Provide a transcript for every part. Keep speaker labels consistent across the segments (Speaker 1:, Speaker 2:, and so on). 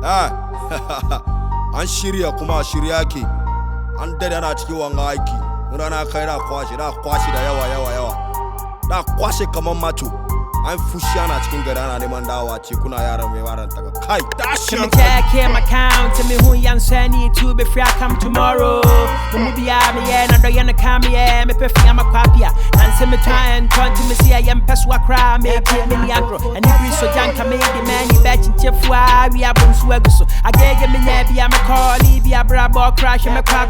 Speaker 1: An shirya kuma shiryaki. An dade ana cikin wanga aiki. Rana kai da kwashi da yawa. Da kwashe kaman macho. An fushi ana cikin gari ana neman dawa ce kuna yaran mai waran taga kai tashi
Speaker 2: me check here my count me who yan sani to be free I come tomorrow mu biya me yeah na do yan come yeah me perfect am kwapia and say me try and turn to me see I am peswa cry me ke me ni agro and if so janka me the man you bet chefwa we abun so aguso agege me nya bia me call bia brabo crash me kwa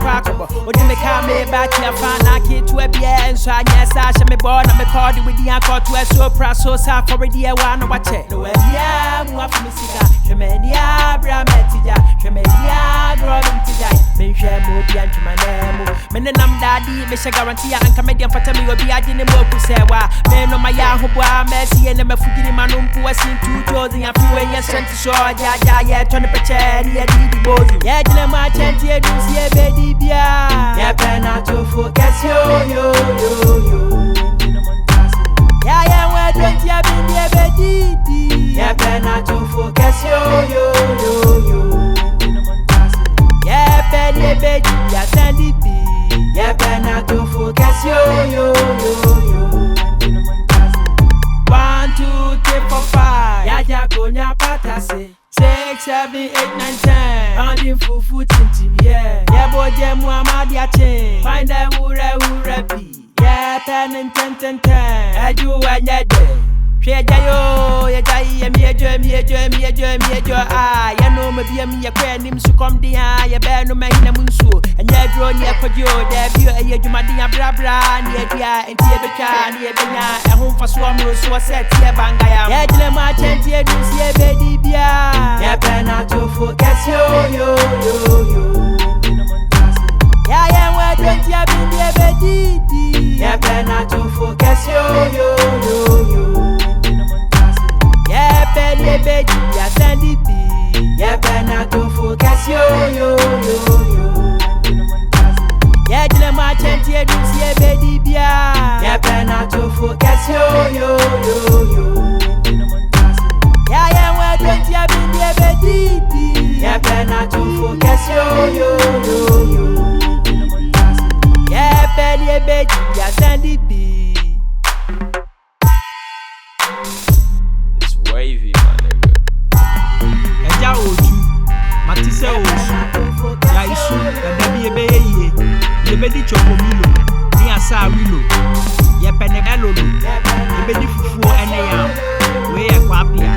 Speaker 2: odi me ka me back ya fan na ke to e bia enso anya sa she me born na me call the with the anchor to e so pra so for the one no watch it. No way, yeah, I'm off Missika. Tremenia, Brametija, Tremenia, Gromintija. Men share more beyond to my name. Men and daddy, Miss Guarantee, and comedian for me will be adding a more Pusewa. Men on my Yahoo, Messi, and the Fuki Manum, who was in 2,000 and few years sent to show, yeah, turn the picture, yeah, the bozy. Yeah, my chant here, do see a baby, yeah, penna to focus yo. Yeah, we're 20 I've been there, baby. Yeah, penna to focus yo. Yeah, penny, baby, yeah, sandy B. Yeah, penna to focus yo. 1, 2, 3, 4, 5. Yeah, Jaconia Patase. 6, 7, 8, 9, 10. On the fufu tintim, yeah, boy, yeah, Muhammad Yachin. Find a ure be. Yeah, 10 and 10. I do when you're dead. Trejayo, ya jai, me a ah, ya know me be a me a queen, him so come dia, ya bear no man in a munsu, and ya draw near Kojo, there be a Jumadia Brabra, near Dia, and Tiabecha, near Bena, a home for swam, so I said, Tia Bangaya, ya Dilema, Chantia, do see a baby beer, ya penna to focus yo. Yeah, we're 20 I've been there, baby. Yeah, penna to focus yo. Yeah, penny, baby, yeah, sandy B. Yeah, penna to focus yo. Yeah, Dilema, Chantia, do see a baby beer. Yeah, penna to focus yo. Yeah, we're 20 I've been there, baby. Yeah, penna to focus yo. Yeah, penny, baby, yeah, sandy B.
Speaker 3: It's wavy, my nigga.
Speaker 4: Eja oju, matise osu, ya isu, kadabi ebe ye, yebedi chokomilo, ni asa wilo, yepene elolo, yebedi fufu ene yam, we kwapia,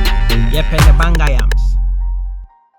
Speaker 4: yepene banga yams.